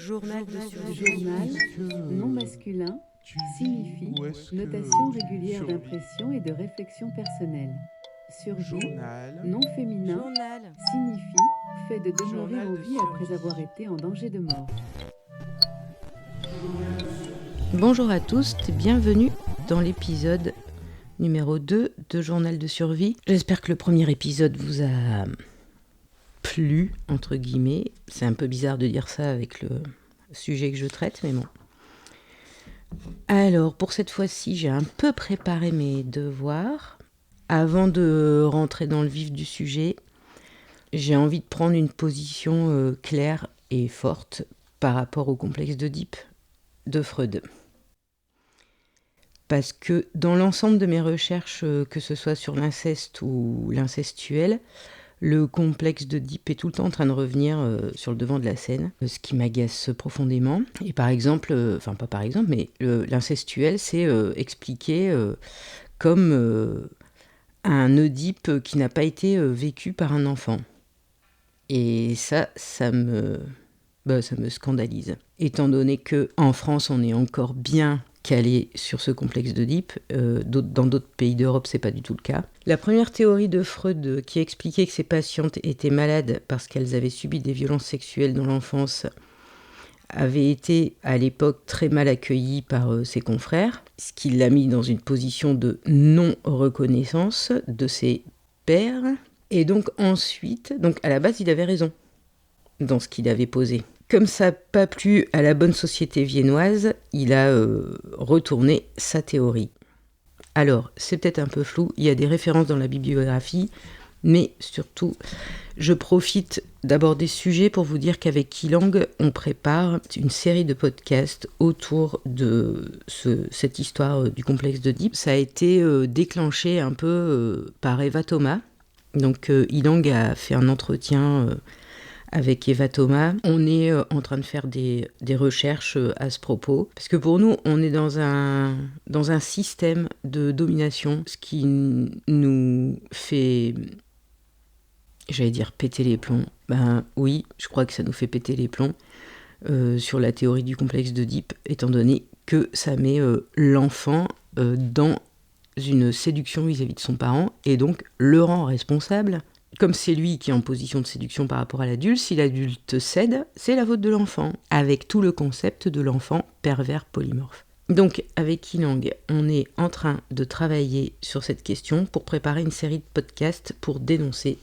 Journal de survie. Journal, non masculin, signifie notation régulière d'impression et de réflexion personnelle. Survie, non féminin, Journal. signifie fait de demeurer Journal en de vie survie. après avoir été en danger de mort. Bonjour à tous et bienvenue dans l'épisode numéro 2 de Journal de survie. J'espère que le premier épisode vous a plu, entre guillemets. C'est un peu bizarre de dire ça avec le sujet que je traite, mais bon. Alors, pour cette fois-ci, j'ai un peu préparé mes devoirs. Avant de rentrer dans le vif du sujet, j'ai envie de prendre une position claire et forte par rapport au complexe d'Oedipe de Freud. Parce que dans l'ensemble de mes recherches, que ce soit sur l'inceste ou l'incestuel, le complexe d'Oedipe est tout le temps en train de revenir sur le devant de la scène, ce qui m'agace profondément. Et par exemple, pas par exemple, mais l'incestuel, c'est expliqué comme un Oedipe qui n'a pas été vécu par un enfant. Et ça me scandalise. Étant donné qu'en France, on est encore bien calé sur ce complexe d'Oedipe, dans d'autres pays d'Europe, c'est pas du tout le cas. La première théorie de Freud qui expliquait que ces patientes étaient malades parce qu'elles avaient subi des violences sexuelles dans l'enfance avait été à l'époque très mal accueillie par ses confrères, ce qui l'a mis dans une position de non-reconnaissance de ses pairs. Et donc ensuite, à la base, il avait raison dans ce qu'il avait posé. Comme ça n'a pas plu à la bonne société viennoise, il a retourné sa théorie. Alors, c'est peut-être un peu flou, il y a des références dans la bibliographie, mais surtout, je profite d'aborder ce sujet pour vous dire qu'avec Kilang, on prépare une série de podcasts autour de cette histoire du complexe d'Oedipe. Ça a été déclenché un peu par Eva Thomas. Donc, Kilang a fait un entretien avec Eva Thomas. On est en train de faire des recherches à ce propos. Parce que pour nous, on est dans un système de domination, ce qui nous fait, j'allais dire, péter les plombs. Ben oui, je crois que ça nous fait péter les plombs sur la théorie du complexe d'Oedipe, étant donné que ça met l'enfant dans une séduction vis-à-vis de son parent, et donc le rend responsable. Comme c'est lui qui est en position de séduction par rapport à l'adulte, si l'adulte cède, c'est la faute de l'enfant, avec tout le concept de l'enfant pervers polymorphe. Donc, avec Kilang, on est en train de travailler sur cette question pour préparer une série de podcasts pour dénoncer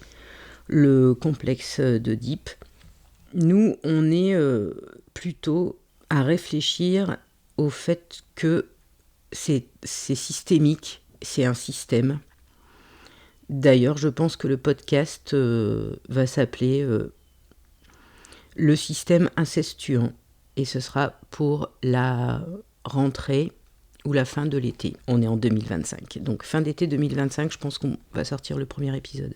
le complexe d'Oedipe. Nous, on est plutôt à réfléchir au fait que c'est systémique, c'est un système. D'ailleurs, je pense que le podcast va s'appeler Le système incestuant. Et ce sera pour la rentrée ou la fin de l'été. On est en 2025. Donc fin d'été 2025, je pense qu'on va sortir le premier épisode.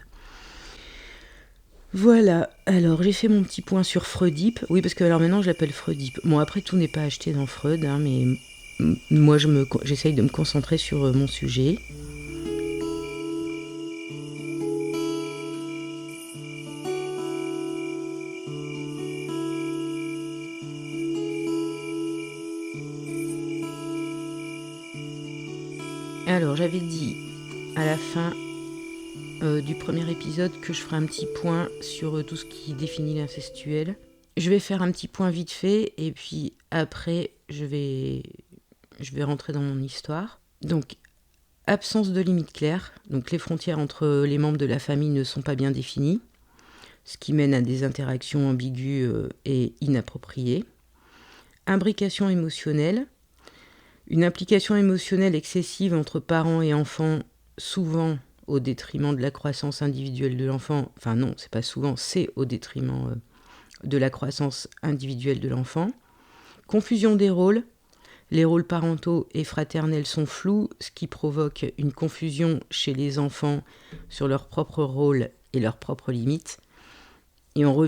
Voilà, alors j'ai fait mon petit point sur Freudipe. Oui, parce que alors maintenant je l'appelle Freudipe. Bon, après tout n'est pas acheté dans Freud, hein, mais moi j'essaye de me concentrer sur mon sujet. Alors, j'avais dit à la fin du premier épisode que je ferai un petit point sur tout ce qui définit l'incestuel. Je vais faire un petit point vite fait et puis après, je vais rentrer dans mon histoire. Donc, absence de limites claires. Donc, les frontières entre les membres de la famille ne sont pas bien définies, ce qui mène à des interactions ambiguës et inappropriées. Imbrication émotionnelle. Une implication émotionnelle excessive entre parents et enfants, souvent au détriment de la croissance individuelle de l'enfant. Enfin non, c'est pas souvent, c'est au détriment de la croissance individuelle de l'enfant. Confusion des rôles. Les rôles parentaux et fraternels sont flous, ce qui provoque une confusion chez les enfants sur leur propre rôle et leurs propres limites. Et on va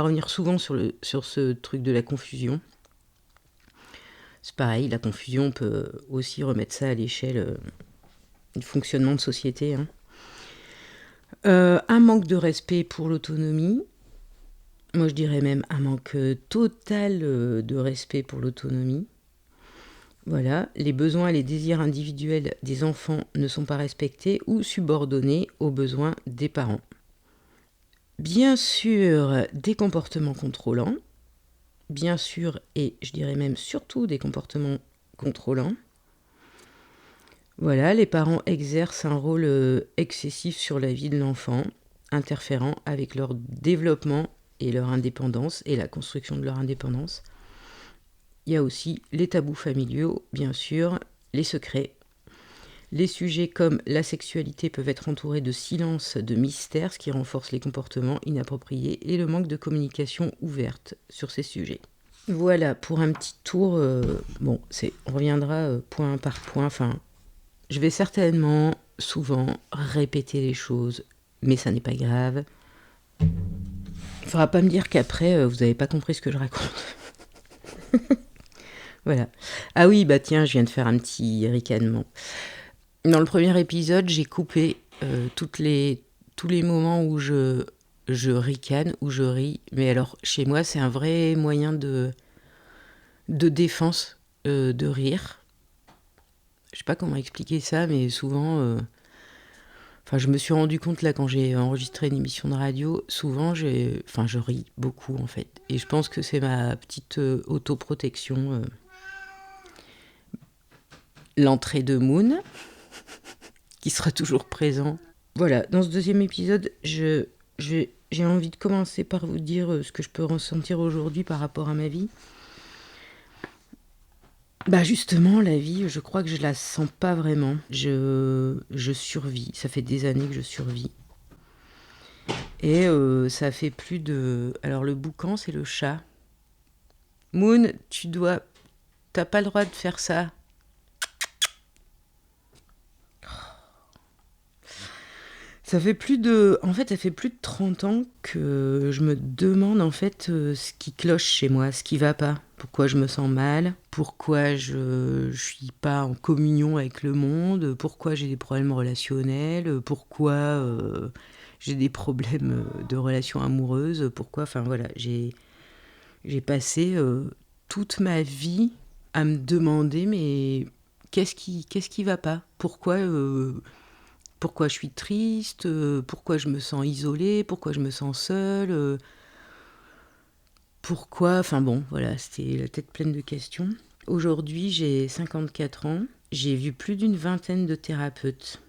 revenir souvent sur ce truc de la confusion. C'est pareil, la confusion, on peut aussi remettre ça à l'échelle du fonctionnement de société. Un manque de respect pour l'autonomie, Moi, je dirais même un manque total de respect pour l'autonomie. Voilà, les besoins et les désirs individuels des enfants ne sont pas respectés ou subordonnés aux besoins des parents. Bien sûr, des comportements contrôlants. Bien sûr, et je dirais même surtout des comportements contrôlants. Voilà, les parents exercent un rôle excessif sur la vie de l'enfant, interférant avec leur développement et leur indépendance et la construction de leur indépendance. Il y a aussi les tabous familiaux, bien sûr, les secrets. Les sujets comme la sexualité peuvent être entourés de silence, de mystère, ce qui renforce les comportements inappropriés et le manque de communication ouverte sur ces sujets. Voilà, pour un petit tour, on reviendra point par point. Enfin, je vais certainement, souvent, répéter les choses, mais ça n'est pas grave. Il ne faudra pas me dire qu'après, vous n'avez pas compris ce que je raconte. Voilà. Ah oui, bah tiens, je viens de faire un petit ricanement. Dans le premier épisode, j'ai coupé tous les moments où je ricane, où je ris. Mais alors, chez moi, c'est un vrai moyen de défense, de rire. Je sais pas comment expliquer ça, mais souvent... je me suis rendu compte là quand j'ai enregistré une émission de radio, souvent je ris beaucoup en fait. Et je pense que c'est ma petite autoprotection. L'entrée de Moon, qui sera toujours présent. Voilà, dans ce deuxième épisode, j'ai envie de commencer par vous dire ce que je peux ressentir aujourd'hui par rapport à ma vie. Bah justement, la vie, je crois que je la sens pas vraiment. Je survis, ça fait des années que je survis. Et ça fait plus de... Alors le boucan, c'est le chat. Moon, t'as pas le droit de faire ça. Ça fait plus de 30 ans que je me demande en fait ce qui cloche chez moi, ce qui va pas. Pourquoi je me sens mal, pourquoi je suis pas en communion avec le monde, pourquoi j'ai des problèmes relationnels, pourquoi j'ai des problèmes de relations amoureuses, pourquoi, enfin voilà, j'ai passé toute ma vie à me demander mais qu'est-ce qui va pas, pourquoi je suis triste, pourquoi je me sens isolée, pourquoi je me sens seule, pourquoi... Enfin bon, voilà, c'était la tête pleine de questions. Aujourd'hui, j'ai 54 ans. J'ai vu plus d'une vingtaine de thérapeutes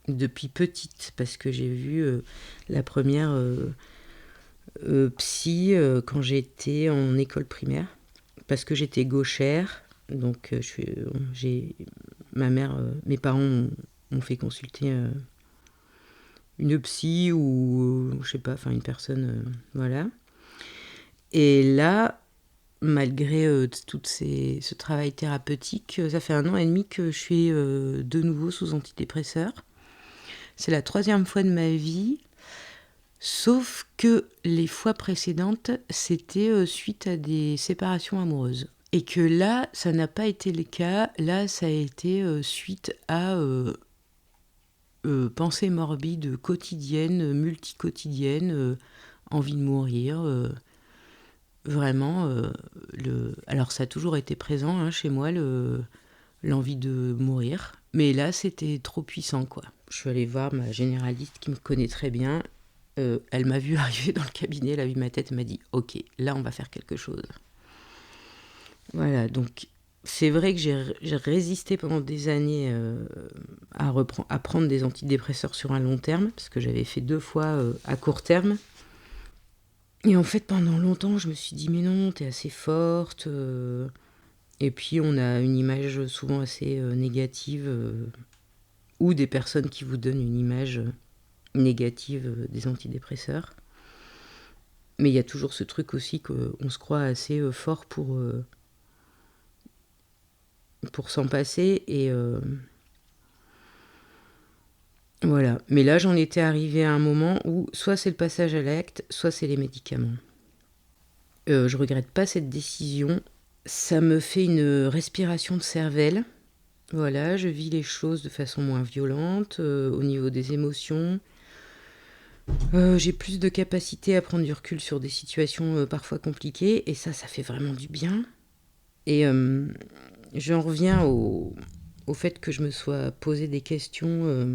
depuis petite, parce que j'ai vu la première psy quand j'étais en école primaire, parce que j'étais gauchère. Donc, mes parents m'ont fait consulter une psy ou je sais pas, enfin une personne, voilà. Et là, malgré tout ce travail thérapeutique, ça fait 1 an et demi que je suis de nouveau sous antidépresseurs. C'est la 3e fois de ma vie, sauf que les fois précédentes, c'était suite à des séparations amoureuses. Et que là, ça n'a pas été le cas. Là, ça a été suite à pensées morbides quotidiennes, multiquotidiennes, envie de mourir. Vraiment, alors ça a toujours été présent hein, chez moi, l'envie de mourir. Mais là, c'était trop puissant, quoi. Je suis allée voir ma généraliste qui me connaît très bien. Elle m'a vu arriver dans le cabinet, elle a vu ma tête, elle m'a dit « Ok, là, on va faire quelque chose. » Voilà, donc c'est vrai que j'ai résisté pendant des années à prendre des antidépresseurs sur un long terme, parce que j'avais fait 2 fois à court terme. Et en fait, pendant longtemps, je me suis dit « Mais non, t'es assez forte. » Et puis, on a une image souvent assez négative, ou des personnes qui vous donnent une image négative des antidépresseurs. Mais il y a toujours ce truc aussi qu'on se croit assez fort pour s'en passer. Et voilà. Mais là, j'en étais arrivée à un moment où soit c'est le passage à l'acte, soit c'est les médicaments. Je regrette pas cette décision. Ça me fait une respiration de cervelle. Voilà, je vis les choses de façon moins violente au niveau des émotions. J'ai plus de capacité à prendre du recul sur des situations parfois compliquées, et ça fait vraiment du bien. Et j'en reviens au fait que je me sois posé des questions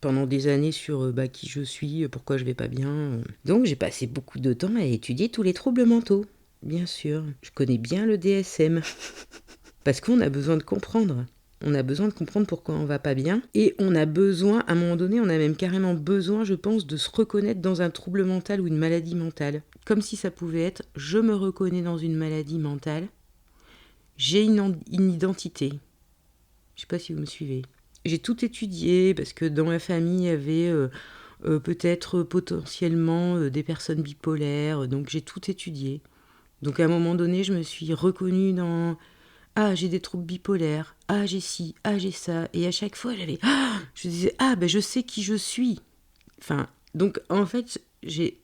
pendant des années sur qui je suis, pourquoi je vais pas bien. Donc j'ai passé beaucoup de temps à étudier tous les troubles mentaux, bien sûr. Je connais bien le DSM, parce qu'on a besoin de comprendre. On a besoin de comprendre pourquoi on va pas bien. Et on a besoin, à un moment donné, on a même carrément besoin, je pense, de se reconnaître dans un trouble mental ou une maladie mentale. Comme si ça pouvait être « je me reconnais dans une maladie mentale, j'ai une identité ». Je sais pas si vous me suivez. J'ai tout étudié parce que dans ma famille, il y avait peut-être potentiellement des personnes bipolaires. Donc j'ai tout étudié. Donc à un moment donné, je me suis reconnue dans « Ah, j'ai des troubles bipolaires. Ah, j'ai ci. Ah, j'ai ça. » Et à chaque fois, je disais « Ah, ben je sais qui je suis. » Enfin, donc en fait, j'ai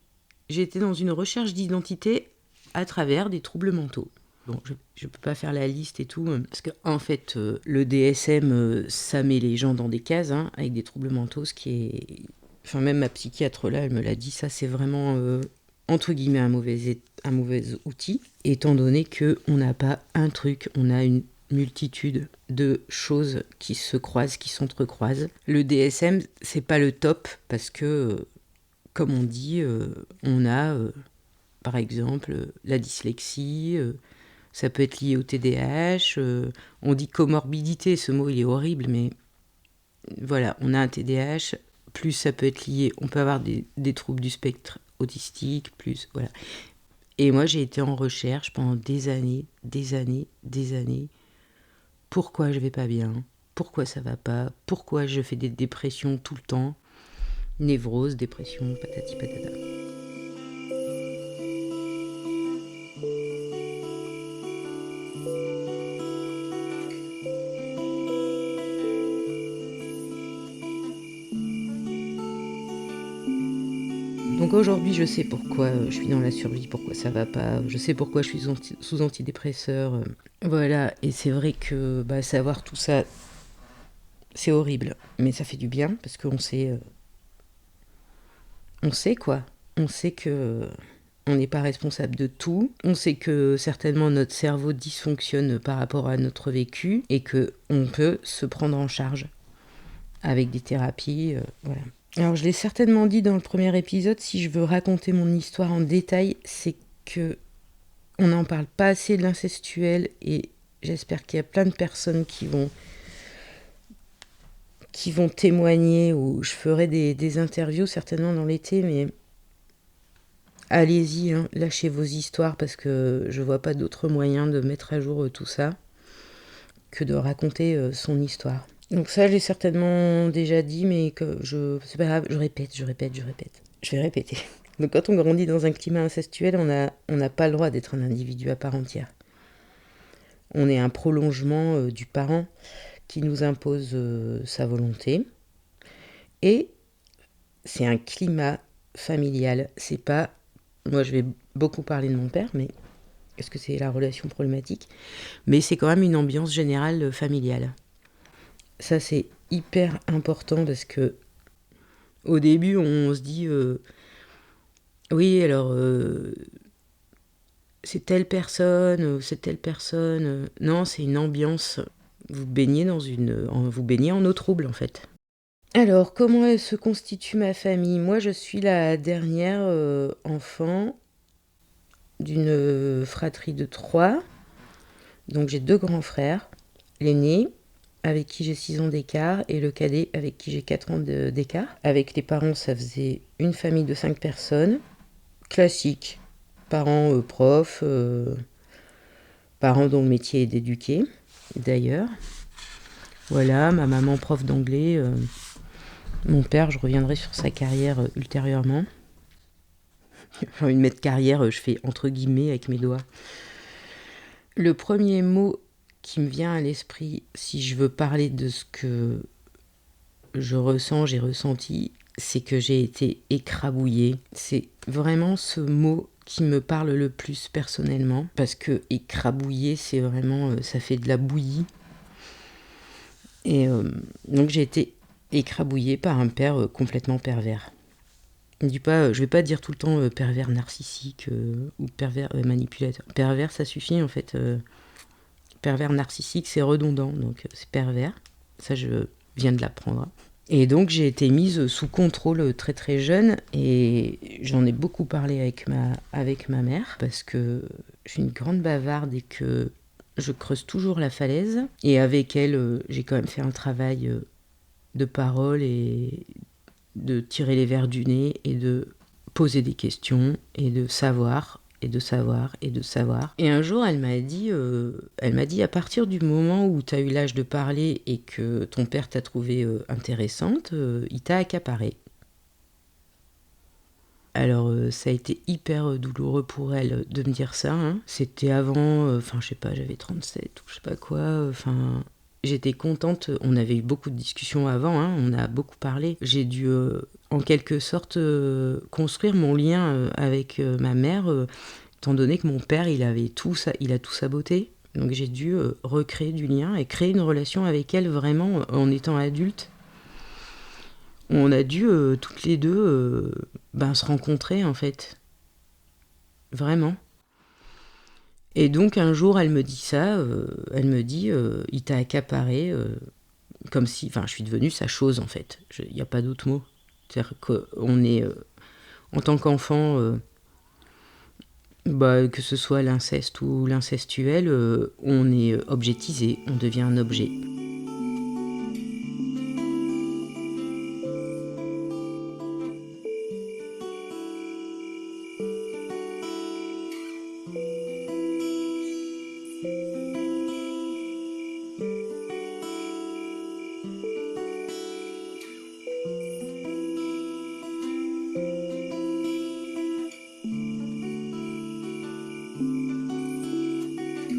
été dans une recherche d'identité à travers des troubles mentaux. Bon, je peux pas faire la liste et tout, parce que en fait, le DSM, ça met les gens dans des cases, avec des troubles mentaux, ce qui est... Enfin, même ma psychiatre, là, elle me l'a dit, ça, c'est vraiment, entre guillemets, un mauvais outil, étant donné qu'on n'a pas un truc, on a une multitude de choses qui se croisent, qui s'entrecroisent. Le DSM, c'est pas le top, parce que, comme on dit, on a, par exemple, la dyslexie... ça peut être lié au TDAH. On dit comorbidité, ce mot il est horrible, mais voilà, on a un TDAH, plus ça peut être lié, on peut avoir des troubles du spectre autistique, plus voilà. Et moi j'ai été en recherche pendant des années. Pourquoi je vais pas bien? Pourquoi ça va pas? Pourquoi je fais des dépressions tout le temps? Névrose, dépression, patati patata. Donc aujourd'hui, je sais pourquoi je suis dans la survie, pourquoi ça va pas, je sais pourquoi je suis sous antidépresseur. Voilà, et c'est vrai que savoir tout ça, c'est horrible, mais ça fait du bien parce qu'on sait, quoi. On sait que on n'est pas responsable de tout. On sait que certainement notre cerveau dysfonctionne par rapport à notre vécu et que on peut se prendre en charge avec des thérapies, voilà. Alors je l'ai certainement dit dans le premier épisode, si je veux raconter mon histoire en détail, c'est que on n'en parle pas assez de l'incestuel, et j'espère qu'il y a plein de personnes qui vont témoigner, ou je ferai des interviews certainement dans l'été, mais allez-y, lâchez vos histoires, parce que je vois pas d'autre moyen de mettre à jour tout ça que de raconter son histoire. Donc ça, j'ai certainement déjà dit, mais c'est pas grave, je répète. Je vais répéter. Donc quand on grandit dans un climat incestuel, on n'a pas le droit d'être un individu à part entière. On est un prolongement du parent qui nous impose sa volonté. Et c'est un climat familial. C'est pas... Moi, je vais beaucoup parler de mon père, mais est-ce que c'est la relation problématique? Mais c'est quand même une ambiance générale familiale. Ça, c'est hyper important, parce que au début, on se dit oui, alors c'est telle personne, c'est telle personne. Non, c'est une ambiance. Vous baignez en eau trouble, en fait. Alors, comment se constitue ma famille? Moi, je suis la dernière enfant d'une fratrie de 3. Donc, j'ai 2 grands frères. L'aîné, avec qui j'ai 6 ans d'écart, et le cadet, avec qui j'ai 4 ans d'écart. Avec les parents, ça faisait une famille de 5 personnes. Classique. Parents profs, parents dont le métier est d'éduquer, d'ailleurs. Voilà, ma maman prof d'anglais. Mon père, je reviendrai sur sa carrière ultérieurement. J'ai envie de mettre carrière, je fais entre guillemets avec mes doigts. Le premier mot qui me vient à l'esprit, si je veux parler de ce que je ressens, j'ai ressenti, c'est que j'ai été écrabouillée. C'est vraiment ce mot qui me parle le plus personnellement, parce que écrabouillée, c'est vraiment, ça fait de la bouillie. Et donc j'ai été écrabouillée par un père complètement pervers. On dit pas, je vais pas dire tout le temps pervers narcissique ou pervers manipulateur. Pervers, ça suffit en fait. Pervers narcissique, c'est redondant, donc c'est pervers. Ça, je viens de l'apprendre. Et donc, j'ai été mise sous contrôle très très jeune et j'en ai beaucoup parlé avec ma mère parce que je suis une grande bavarde et que je creuse toujours la falaise. Et avec elle, j'ai quand même fait un travail de parole et de tirer les vers du nez et de poser des questions et de savoir et de savoir et de savoir. Et un jour, elle m'a dit, à partir du moment où tu as eu l'âge de parler et que ton père t'a trouvée intéressante, il t'a accaparée. Alors, ça a été hyper douloureux pour elle de me dire ça. Hein. C'était avant, je sais pas, j'avais 37 ou je sais pas quoi. J'étais contente. On avait eu beaucoup de discussions avant, hein, on a beaucoup parlé. J'ai dû, en quelque sorte, construire mon lien avec ma mère, étant donné que mon père, il a tout saboté. Donc j'ai dû recréer du lien et créer une relation avec elle vraiment en étant adulte. On a dû toutes les deux se rencontrer en fait. Vraiment. Et donc un jour elle me dit ça, elle me dit il t'a accaparé comme si, je suis devenue sa chose en fait. Il n'y a pas d'autre mot. C'est-à-dire qu'on est, en tant qu'enfant, que ce soit l'inceste ou l'incestuel, on est objetisé, on devient un objet.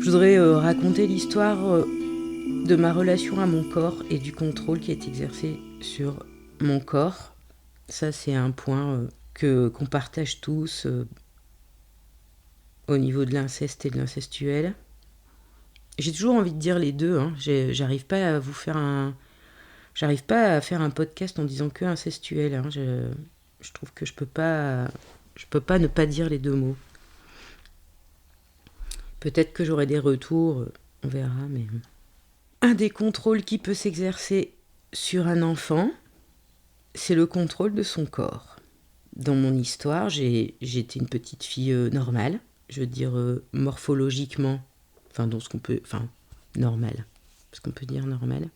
Je voudrais raconter l'histoire de ma relation à mon corps et du contrôle qui est exercé sur mon corps. Ça, c'est un point qu'on partage tous au niveau de l'inceste et de l'incestuel. J'ai toujours envie de dire les deux. Hein. J'arrive pas à faire un podcast en disant que incestuel. Hein. Je trouve que je peux pas ne pas dire les deux mots. Peut-être que j'aurai des retours, on verra, mais... Un des contrôles qui peut s'exercer sur un enfant, c'est le contrôle de son corps. Dans mon histoire, j'étais une petite fille normale, je veux dire morphologiquement, normal, ce qu'on peut dire normal.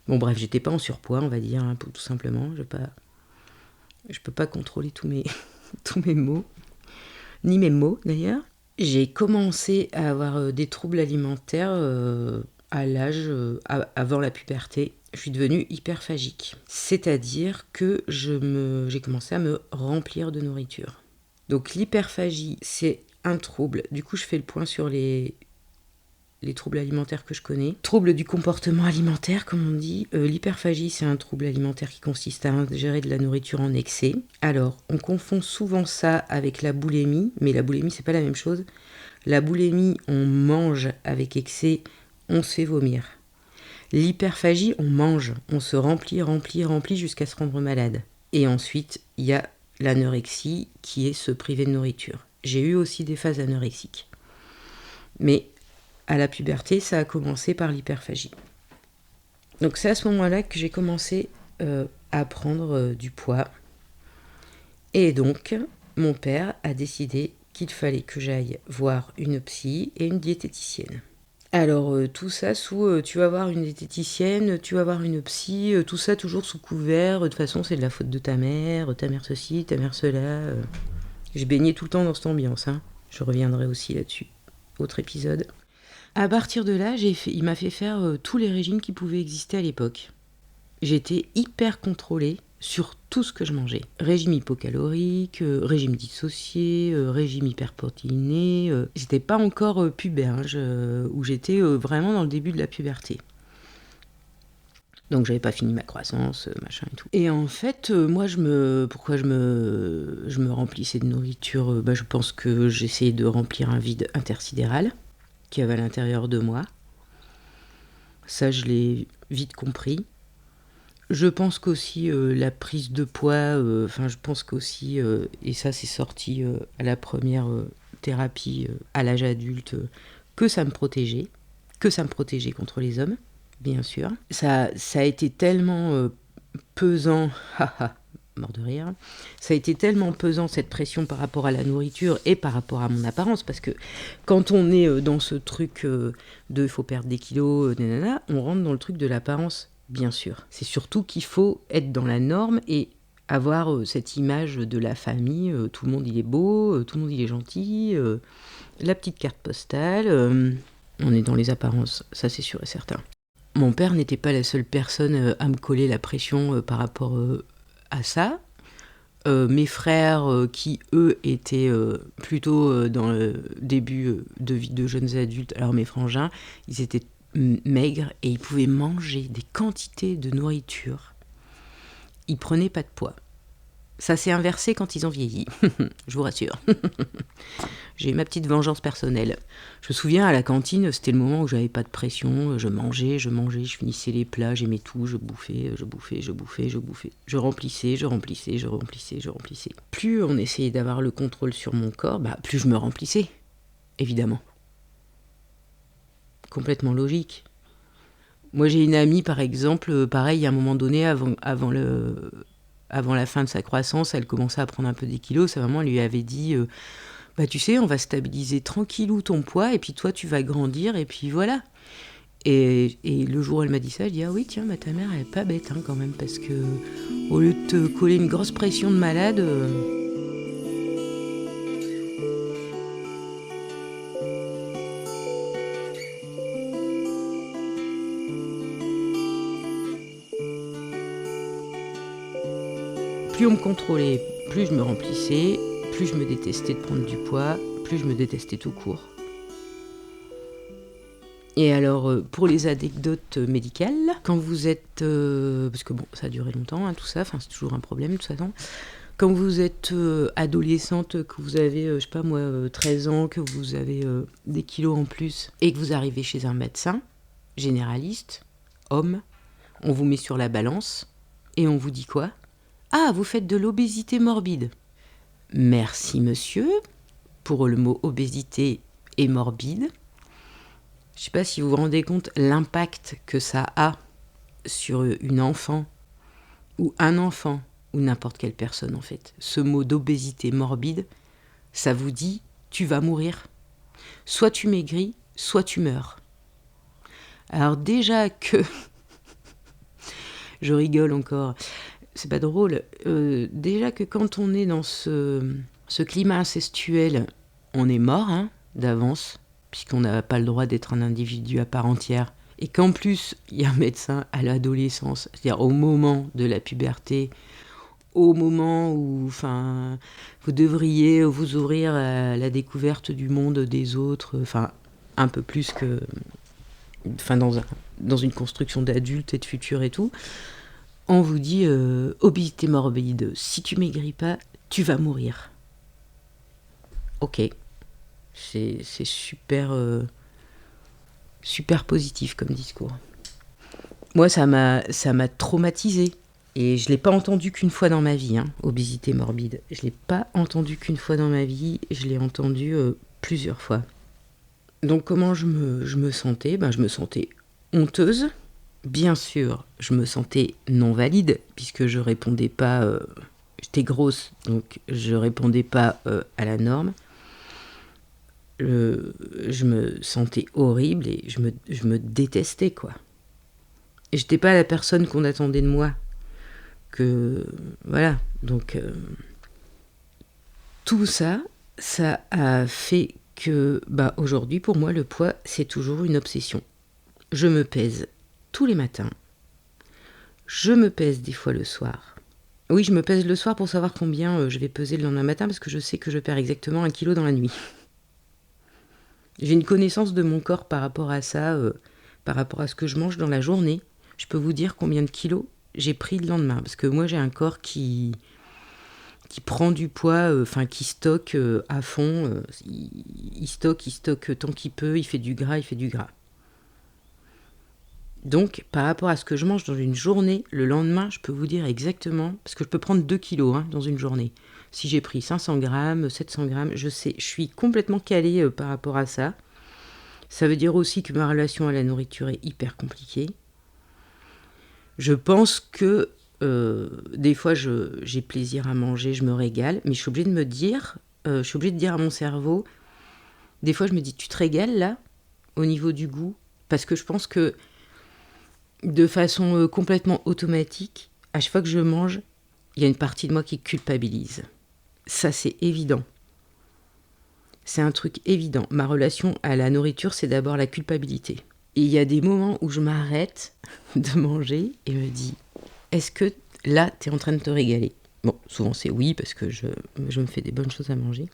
Bon bref, j'étais pas en surpoids, on va dire, hein, tout simplement. Je peux pas contrôler tous mes mots, ni mes mots d'ailleurs. J'ai commencé à avoir des troubles alimentaires à l'âge avant la puberté. Je suis devenue hyperphagique. C'est-à-dire que j'ai commencé à me remplir de nourriture. Donc l'hyperphagie, c'est un trouble. Du coup, je fais le point sur les troubles alimentaires que je connais. Troubles du comportement alimentaire, comme on dit. L'hyperphagie, c'est un trouble alimentaire qui consiste à ingérer de la nourriture en excès. Alors, on confond souvent ça avec la boulimie, mais la boulimie, c'est pas la même chose. La boulimie, on mange avec excès, on se fait vomir. L'hyperphagie, on mange, on se remplit jusqu'à se rendre malade. Et ensuite, il y a l'anorexie qui est se priver de nourriture. J'ai eu aussi des phases anorexiques. Mais à la puberté, ça a commencé par l'hyperphagie. Donc c'est à ce moment-là que j'ai commencé à prendre du poids. Et donc, mon père a décidé qu'il fallait que j'aille voir une psy et une diététicienne. Alors tout ça sous tu vas voir une diététicienne, tu vas voir une psy, tout ça toujours sous couvert, de toute façon c'est de la faute de ta mère ceci, ta mère cela. J'ai baigné tout le temps dans cette ambiance, hein. Je reviendrai aussi là-dessus, autre épisode. À partir de là, il m'a fait faire tous les régimes qui pouvaient exister à l'époque. J'étais hyper contrôlée sur tout ce que je mangeais. Régime hypocalorique, régime dissocié, régime hyperprotéiné. J'étais pas encore pubère, où j'étais vraiment dans le début de la puberté. Donc j'avais pas fini ma croissance, machin et tout. Et en fait, moi, pourquoi je me remplissais de nourriture, je pense que j'essayais de remplir un vide intersidéral qu'il y avait à l'intérieur de moi. Ça, je l'ai vite compris. Je pense qu'aussi la prise de poids, je pense qu'aussi, et ça c'est sorti à la première thérapie à l'âge adulte, que ça me protégeait contre les hommes, bien sûr. Ça a été tellement pesant, haha, mort de rire, ça a été tellement pesant cette pression par rapport à la nourriture et par rapport à mon apparence, parce que quand on est dans ce truc de faut perdre des kilos, nanana, on rentre dans le truc de l'apparence, bien sûr. C'est surtout qu'il faut être dans la norme et avoir cette image de la famille, tout le monde il est beau, tout le monde il est gentil, la petite carte postale, on est dans les apparences, ça c'est sûr et certain. Mon père n'était pas la seule personne à me coller la pression par rapport à ça. Mes frères qui, eux, étaient plutôt dans le début de vie de jeunes adultes, alors mes frangins, ils étaient maigres et ils pouvaient manger des quantités de nourriture. Ils prenaient pas de poids. Ça s'est inversé quand ils ont vieilli, je vous rassure. J'ai eu ma petite vengeance personnelle. Je me souviens, à la cantine, c'était le moment où j'avais pas de pression, je mangeais, je finissais les plats, j'aimais tout, je bouffais. Je remplissais. Plus on essayait d'avoir le contrôle sur mon corps, plus je me remplissais, évidemment. Complètement logique. Moi, j'ai une amie, par exemple, pareil, à un moment donné, avant la fin de sa croissance, elle commençait à prendre un peu des kilos. Sa maman lui avait dit tu sais, on va stabiliser tranquillou ton poids, et puis toi, tu vas grandir, et puis voilà. Et le jour où elle m'a dit ça, je dis ah oui, tiens, ta mère, elle est pas bête quand même, parce que au lieu de te coller une grosse pression de malade. Plus on me contrôlait, plus je me remplissais, plus je me détestais de prendre du poids, plus je me détestais tout court. Et alors, pour les anecdotes médicales, quand vous êtes... parce que bon, ça a duré longtemps, tout ça, c'est toujours un problème, de toute façon. Quand vous êtes adolescente, que vous avez, 13 ans, que vous avez des kilos en plus, et que vous arrivez chez un médecin, généraliste, homme, on vous met sur la balance, et on vous dit quoi ? Ah, vous faites de l'obésité morbide. Merci monsieur pour le mot obésité et morbide. Je ne sais pas si vous vous rendez compte l'impact que ça a sur une enfant ou un enfant ou n'importe quelle personne en fait. Ce mot d'obésité morbide, ça vous dit tu vas mourir. Soit tu maigris, soit tu meurs. Alors déjà que... je rigole encore... C'est pas drôle. Déjà que quand on est dans ce climat incestuel, on est mort d'avance, puisqu'on n'a pas le droit d'être un individu à part entière. Et qu'en plus, il y a un médecin à l'adolescence, c'est-à-dire au moment de la puberté, au moment où vous devriez vous ouvrir à la découverte du monde des autres, un peu plus que... dans une construction d'adulte et de futur et tout... On vous dit obésité morbide, si tu maigris pas, tu vas mourir. Ok, c'est super, super positif comme discours. Moi, ça m'a traumatisée. Et je ne l'ai pas entendu qu'une fois dans ma vie, obésité morbide. Je ne l'ai pas entendu qu'une fois dans ma vie, je l'ai entendu plusieurs fois. Donc comment je me sentais ? Je me sentais honteuse. Bien sûr, je me sentais non valide, puisque je répondais pas... j'étais grosse, donc je répondais pas à la norme. Je me sentais horrible et je me détestais, quoi. Et j'étais pas la personne qu'on attendait de moi. Voilà, donc... tout ça a fait que... aujourd'hui, pour moi, le poids, c'est toujours une obsession. Je me pèse tous les matins. Je me pèse des fois le soir. Oui, je me pèse le soir pour savoir combien je vais peser le lendemain matin, parce que je sais que je perds exactement 1 kilo dans la nuit. J'ai une connaissance de mon corps par rapport à ça, par rapport à ce que je mange dans la journée. Je peux vous dire combien de kilos j'ai pris le lendemain, parce que moi j'ai un corps qui prend du poids, qui stocke à fond. Il stocke tant qu'il peut, il fait du gras. Donc, par rapport à ce que je mange dans une journée, le lendemain, je peux vous dire exactement, parce que je peux prendre 2 kilos dans une journée. Si j'ai pris 500 grammes, 700 grammes, je sais, je suis complètement calée par rapport à ça. Ça veut dire aussi que ma relation à la nourriture est hyper compliquée. Je pense que des fois, j'ai plaisir à manger, je me régale, mais je suis obligée de me dire, je suis obligée de dire à mon cerveau, des fois je me dis, tu te régales là, au niveau du goût? Parce que je pense que de façon complètement automatique, à chaque fois que je mange, il y a une partie de moi qui culpabilise. Ça, c'est évident. C'est un truc évident. Ma relation à la nourriture, c'est d'abord la culpabilité. Et il y a des moments où je m'arrête de manger et me dis, est-ce que là, tu es en train de te régaler? Bon, souvent c'est oui, parce que je me fais des bonnes choses à manger.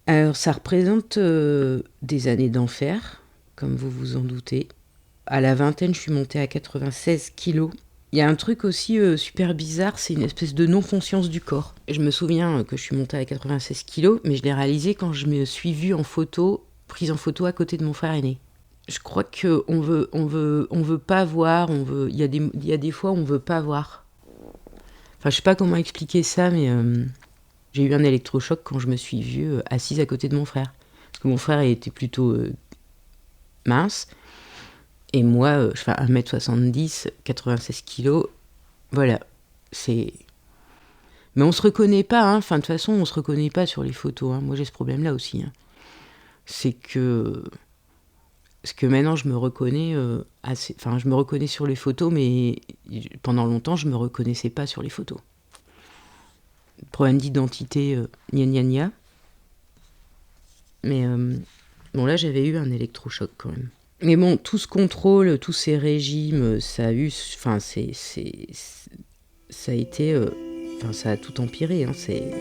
Alors, ça représente des années d'enfer, comme vous vous en doutez. À la vingtaine, je suis montée à 96 kilos. Il y a un truc aussi super bizarre, c'est une espèce de non-conscience du corps. Je me souviens que je suis montée à 96 kilos, mais je l'ai réalisé quand je me suis vue en photo, prise en photo à côté de mon frère aîné. Je crois qu'on veut pas voir, il y a des fois où on veut pas voir. Enfin, je sais pas comment expliquer ça, mais j'ai eu un électrochoc quand je me suis vue assise à côté de mon frère. Parce que mon frère était plutôt mince. Et moi, je fais 1m70, 96 kilos. Voilà, c'est... Mais on se reconnaît pas, Enfin, de toute façon, on se reconnaît pas sur les photos, Moi, j'ai ce problème-là aussi, C'est que... Parce que maintenant, je me reconnais assez... Enfin, je me reconnais sur les photos, mais pendant longtemps, je me reconnaissais pas sur les photos. Problème d'identité, gna gna gna. Mais bon, là, j'avais eu un électrochoc quand même. Mais bon, tout ce contrôle, tous ces régimes, ça a eu... Enfin, ça a été... Enfin, ça a tout empiré, c'est...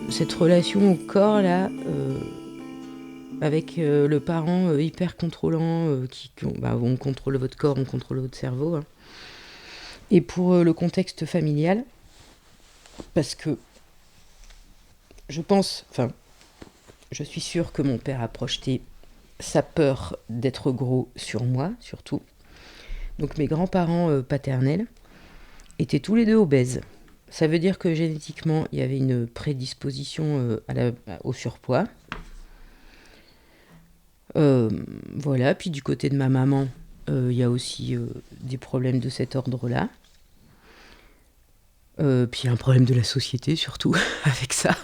Cette relation au corps, là, avec le parent hyper contrôlant, on contrôle votre corps, on contrôle votre cerveau. Et pour le contexte familial, parce que je suis sûre que mon père a projeté sa peur d'être gros sur moi, surtout. Donc mes grands-parents paternels étaient tous les deux obèses. Ça veut dire que génétiquement, il y avait une prédisposition au surpoids. Voilà, puis du côté de ma maman, il y a aussi des problèmes de cet ordre-là. Puis il y a un problème de la société, surtout, avec ça.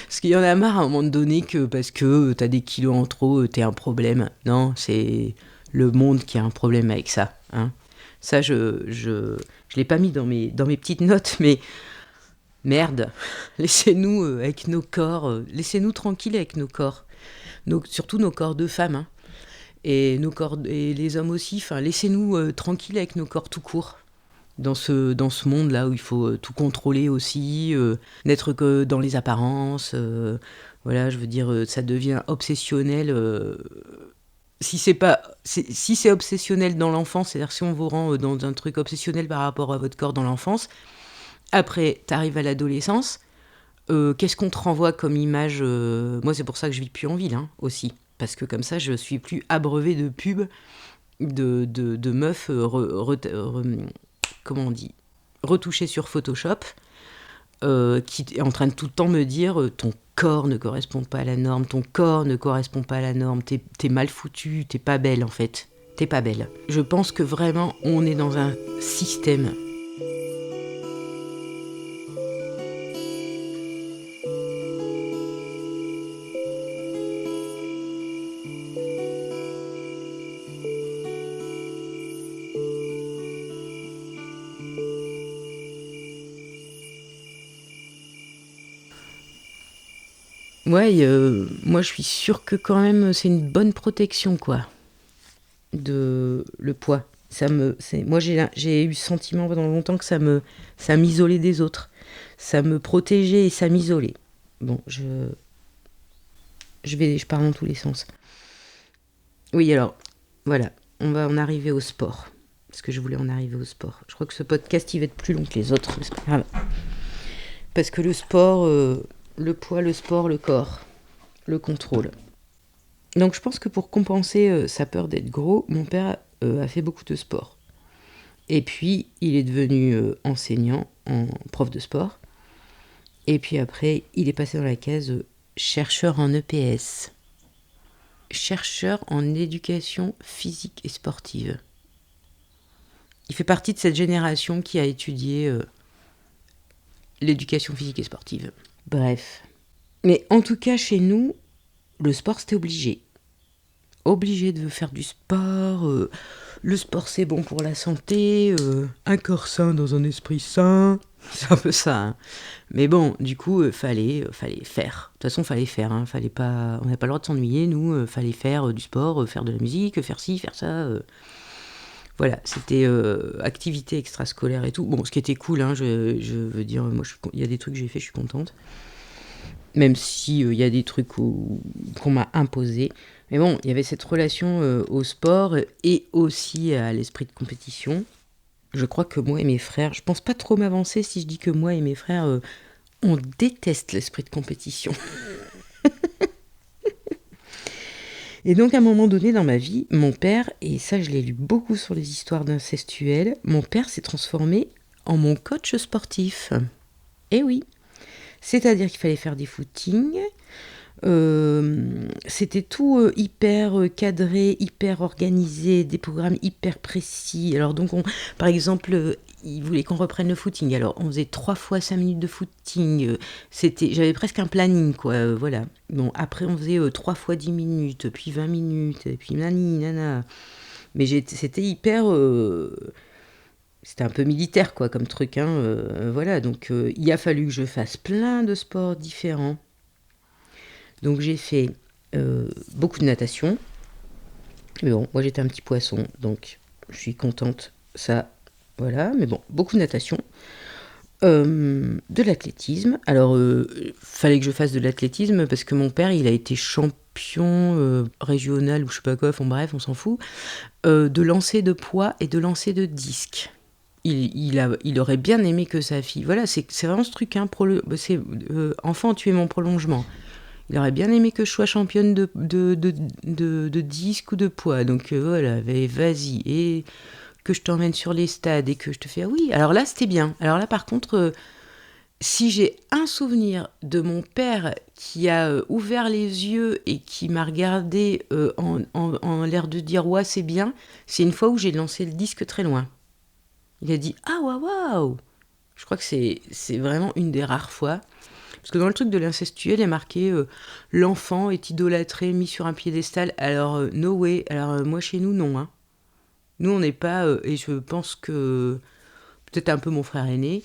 Parce qu'il y en a marre à un moment donné que parce que t'as des kilos en trop, t'es un problème. Non, c'est le monde qui a un problème avec ça. Ça, je l'ai pas mis dans mes petites notes, mais merde, laissez-nous avec nos corps, laissez-nous tranquilles avec nos corps. Surtout nos corps de femmes, et nos corps, et les hommes aussi, laissez-nous tranquilles avec nos corps tout court. Dans ce monde-là où il faut tout contrôler aussi, n'être que dans les apparences, voilà, je veux dire, ça devient obsessionnel. Si c'est obsessionnel dans l'enfance, c'est-à-dire si on vous rend dans un truc obsessionnel par rapport à votre corps dans l'enfance, après, t'arrives à l'adolescence, qu'est-ce qu'on te renvoie comme image Moi, c'est pour ça que je vis plus en ville, aussi. Parce que comme ça, je suis plus abreuvée de pubs, de meufs comment on dit, retouchées sur Photoshop, qui est en train de tout le temps me dire ton corps ne correspond pas à la norme, ton corps ne correspond pas à la norme, t'es mal foutu, t'es pas belle en fait, t'es pas belle. Je pense que vraiment, on est dans un système. Ouais, moi je suis sûre que quand même c'est une bonne protection, quoi, de le poids. Moi j'ai eu le sentiment pendant longtemps que ça m'isolait des autres. Ça me protégeait et ça m'isolait. Bon, Je pars dans tous les sens. Oui, alors, voilà, on va en arriver au sport. Parce que je voulais en arriver au sport. Je crois que ce podcast, il va être plus long que les autres, mais c'est pas grave. Parce que le sport, le poids, le sport, le corps, le contrôle. Donc je pense que pour compenser sa peur d'être gros, mon père a fait beaucoup de sport. Et puis, il est devenu enseignant, prof de sport. Et puis après, il est passé dans la case chercheur en EPS. Chercheur en éducation physique et sportive. Il fait partie de cette génération qui a étudié l'éducation physique et sportive. Bref. Mais en tout cas, chez nous, le sport, c'était obligé. Obligé de faire du sport. Le sport, c'est bon pour la santé. Un corps sain dans un esprit sain. C'est un peu ça. Hein. Mais bon, du coup, fallait faire. De toute façon, fallait faire. Hein. Fallait pas, on n'avait pas le droit de s'ennuyer, nous. Fallait faire du sport, faire de la musique, faire ci, faire ça. Voilà, c'était activité extrascolaire et tout. Bon, ce qui était cool, hein, je veux dire, moi, il y a des trucs que j'ai fait, je suis contente. Même si il y a des trucs qu'on m'a imposés. Mais bon, il y avait cette relation au sport et aussi à l'esprit de compétition. Je crois que moi et mes frères, je pense pas trop m'avancer si je dis que moi et mes frères, on déteste l'esprit de compétition. Et donc à un moment donné dans ma vie, mon père, et ça je l'ai lu beaucoup sur les histoires d'incestuels, mon père s'est transformé en mon coach sportif. Eh oui, c'est-à-dire qu'il fallait faire des footings, c'était tout hyper cadré, hyper organisé, des programmes hyper précis. Alors donc, par exemple, il voulait qu'on reprenne le footing. Alors on faisait 3 fois 5 minutes de footing. J'avais presque un planning, quoi. Voilà. Bon, après on faisait 3 fois 10 minutes, puis 20 minutes, et puis nani, nana. Mais c'était hyper... c'était un peu militaire, quoi, comme truc. Hein, voilà, donc il a fallu que je fasse plein de sports différents. Donc j'ai fait beaucoup de natation. Mais bon, moi j'étais un petit poisson, donc je suis contente. Ça, voilà. Mais bon, beaucoup de natation. De l'athlétisme. Alors, fallait que je fasse de l'athlétisme parce que mon père, il a été champion régional ou je sais pas quoi, enfin bref, on s'en fout, de lancer de poids et de lancer de disque. Il aurait bien aimé que sa fille... Voilà, c'est vraiment ce truc, hein, enfant, tu es mon prolongement. Il aurait bien aimé que je sois championne de disque ou de poids. Donc voilà, vas-y. Et que je t'emmène sur les stades et que je te fais... Ah oui, alors là, c'était bien. Alors là, par contre, si j'ai un souvenir de mon père qui a ouvert les yeux et qui m'a regardé en l'air de dire « Ouais, c'est bien », c'est une fois où j'ai lancé le disque très loin. Il a dit « Ah, waouh !» Je crois que c'est vraiment une des rares fois. Parce que dans le truc de l'incestuel, il y a marqué l'enfant est idolâtré, mis sur un piédestal. Alors, no way. Alors, moi, chez nous, non. Hein. Nous, on n'est pas... et je pense que... Peut-être un peu mon frère aîné.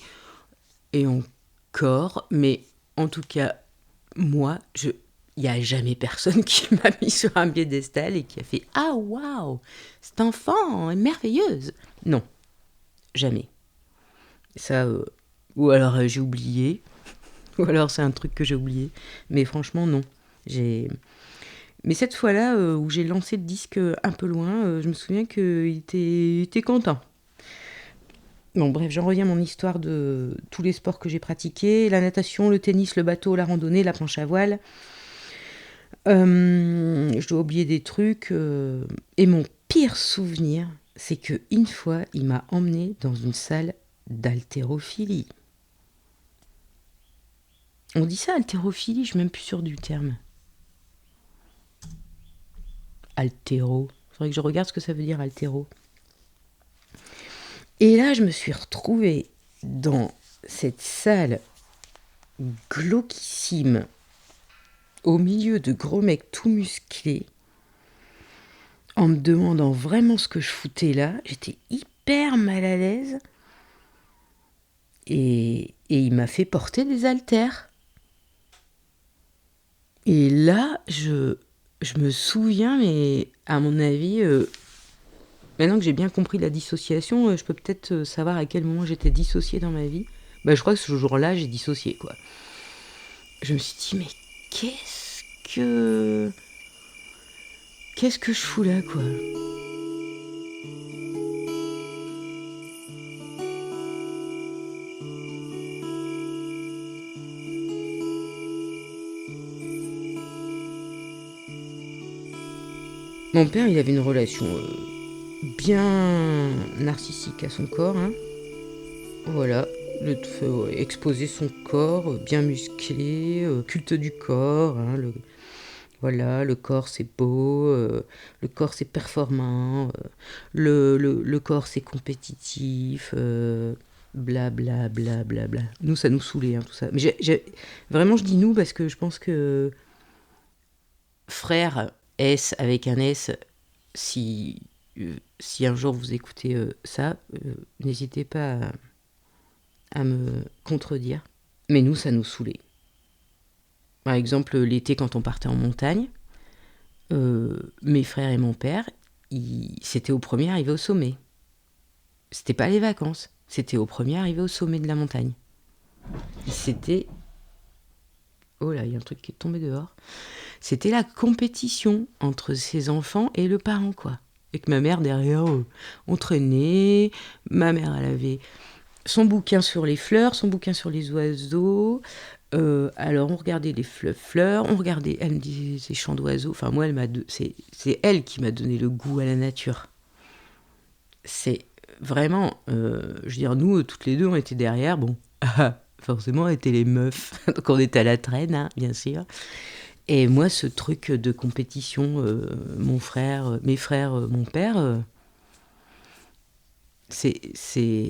Et encore. Mais en tout cas, moi, il n'y a jamais personne qui m'a mis sur un piédestal et qui a fait « Ah, waouh, cet enfant est merveilleuse !» Non. Jamais. Ça... ou alors, j'ai oublié... Ou alors c'est un truc que j'ai oublié. Mais franchement, non. Mais cette fois-là, où j'ai lancé le disque un peu loin, je me souviens qu'il était content. Bon, bref, j'en reviens à mon histoire de tous les sports que j'ai pratiqués. La natation, le tennis, le bateau, la randonnée, la planche à voile. Je dois oublier des trucs. Et mon pire souvenir, c'est qu'une fois, il m'a emmené dans une salle d'haltérophilie. On dit ça, haltérophilie, je suis même plus sûre du terme. Haltéro. Il faudrait que je regarde ce que ça veut dire, haltéro. Et là, je me suis retrouvée dans cette salle glauquissime, au milieu de gros mecs tout musclés, en me demandant vraiment ce que je foutais là. J'étais hyper mal à l'aise. Et il m'a fait porter des haltères. Et là, je me souviens, mais à mon avis, maintenant que j'ai bien compris la dissociation, je peux peut-être savoir à quel moment j'étais dissociée dans ma vie. Bah, je crois que ce jour-là, j'ai dissocié, quoi. Je me suis dit, mais qu'est-ce que je fous là, quoi? Mon père, il avait une relation bien narcissique à son corps, hein. Voilà, exposer son corps, bien musclé, culte du corps, hein, voilà, le corps c'est beau, le corps c'est performant, le corps c'est compétitif, bla bla bla bla bla. Nous, ça nous saoulait, hein, tout ça. Mais vraiment, je dis nous parce que je pense que frère S avec un S, si un jour vous écoutez ça, n'hésitez pas à me contredire. Mais nous, ça nous saoulait. Par exemple, l'été, quand on partait en montagne, mes frères et mon père, c'était au premier arrivé au sommet. C'était pas les vacances, c'était au premier arrivé au sommet de la montagne. C'était... Oh là, il y a un truc qui est tombé dehors. C'était la compétition entre ses enfants et le parent, quoi. Et que ma mère, derrière, on traînait. Ma mère, elle avait son bouquin sur les fleurs, son bouquin sur les oiseaux. Alors, on regardait les fleurs, on regardait, elle me disait ces chants d'oiseaux. Enfin, moi, c'est elle qui m'a donné le goût à la nature. C'est vraiment, je veux dire, nous, toutes les deux, on était derrière. Bon, forcément, on était les meufs. Donc, on était à la traîne, hein, bien sûr. Et moi, ce truc de compétition, mes frères, mon père,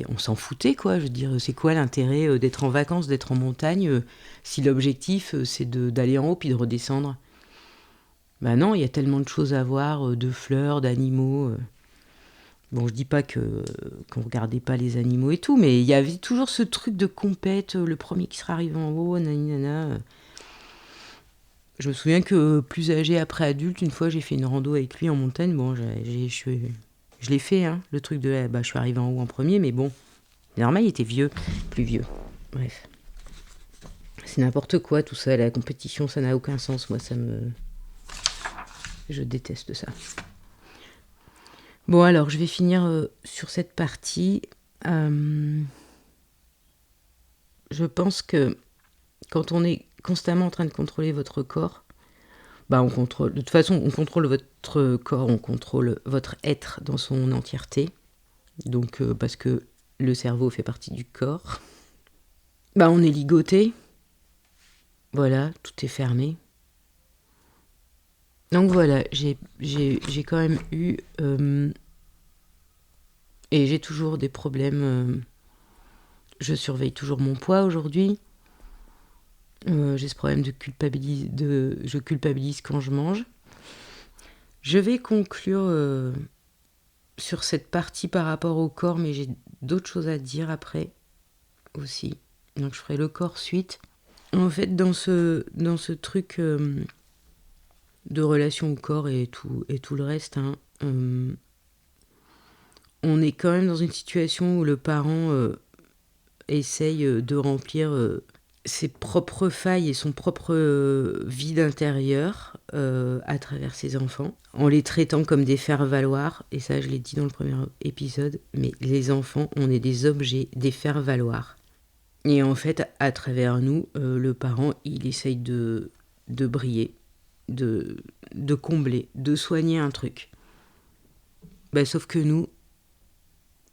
on s'en foutait, quoi. Je veux dire, c'est quoi l'intérêt d'être en vacances, d'être en montagne, si l'objectif, c'est d'aller en haut puis de redescendre? Ben non, il y a tellement de choses à voir, de fleurs, d'animaux. Bon, je dis pas qu'on regardait pas les animaux et tout, mais il y avait toujours ce truc de compète, le premier qui sera arrivé en haut, naninana. Je me souviens que plus âgé, après adulte, une fois j'ai fait une rando avec lui en montagne. Bon, je l'ai fait, hein, le truc de je suis arrivé en haut en premier, mais bon, normal, il était vieux, plus vieux. Bref. C'est n'importe quoi tout ça, la compétition, ça n'a aucun sens. Moi, je déteste ça. Bon, alors, je vais finir sur cette partie. Je pense que quand on est constamment en train de contrôler votre corps, on contrôle. De toute façon, on contrôle votre corps, on contrôle votre être dans son entièreté. Donc, parce que le cerveau fait partie du corps. On est ligoté. Voilà, tout est fermé. Donc voilà, j'ai quand même eu... et j'ai toujours des problèmes. Je surveille toujours mon poids aujourd'hui. J'ai ce problème je culpabilise quand je mange. Je vais conclure sur cette partie par rapport au corps, mais j'ai d'autres choses à dire après aussi. Donc je ferai le corps suite. En fait, dans ce truc de relation au corps et tout le reste, hein, on est quand même dans une situation où le parent essaye de remplir ses propres failles et son propre vide intérieur à travers ses enfants, en les traitant comme des faire-valoir. Et ça, je l'ai dit dans le premier épisode, mais les enfants, on est des objets, des faire-valoir. Et en fait, à travers nous, le parent, il essaye de briller, de combler, de soigner un truc. Sauf que nous,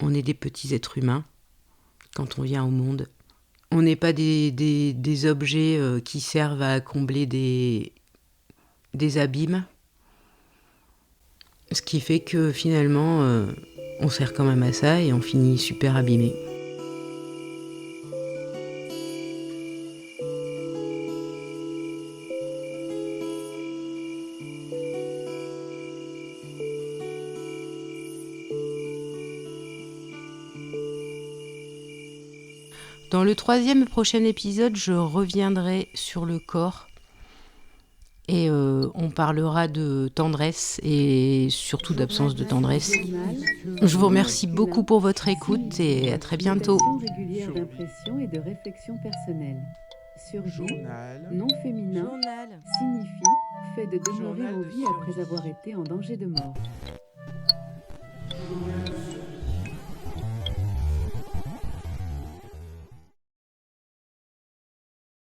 on est des petits êtres humains quand on vient au monde. On n'est pas des objets qui servent à combler des abîmes. Ce qui fait que finalement, on sert quand même à ça et on finit super abîmé. Dans le 3e et prochain épisode, je reviendrai sur le corps et on parlera de tendresse et surtout d'absence de tendresse. Je vous remercie beaucoup pour votre écoute et à très bientôt. Régulière d'impression et de réflexion personnelle. Survie, nom féminin, Journal. signifie fait de demeurer en vie après avoir été en danger de mort.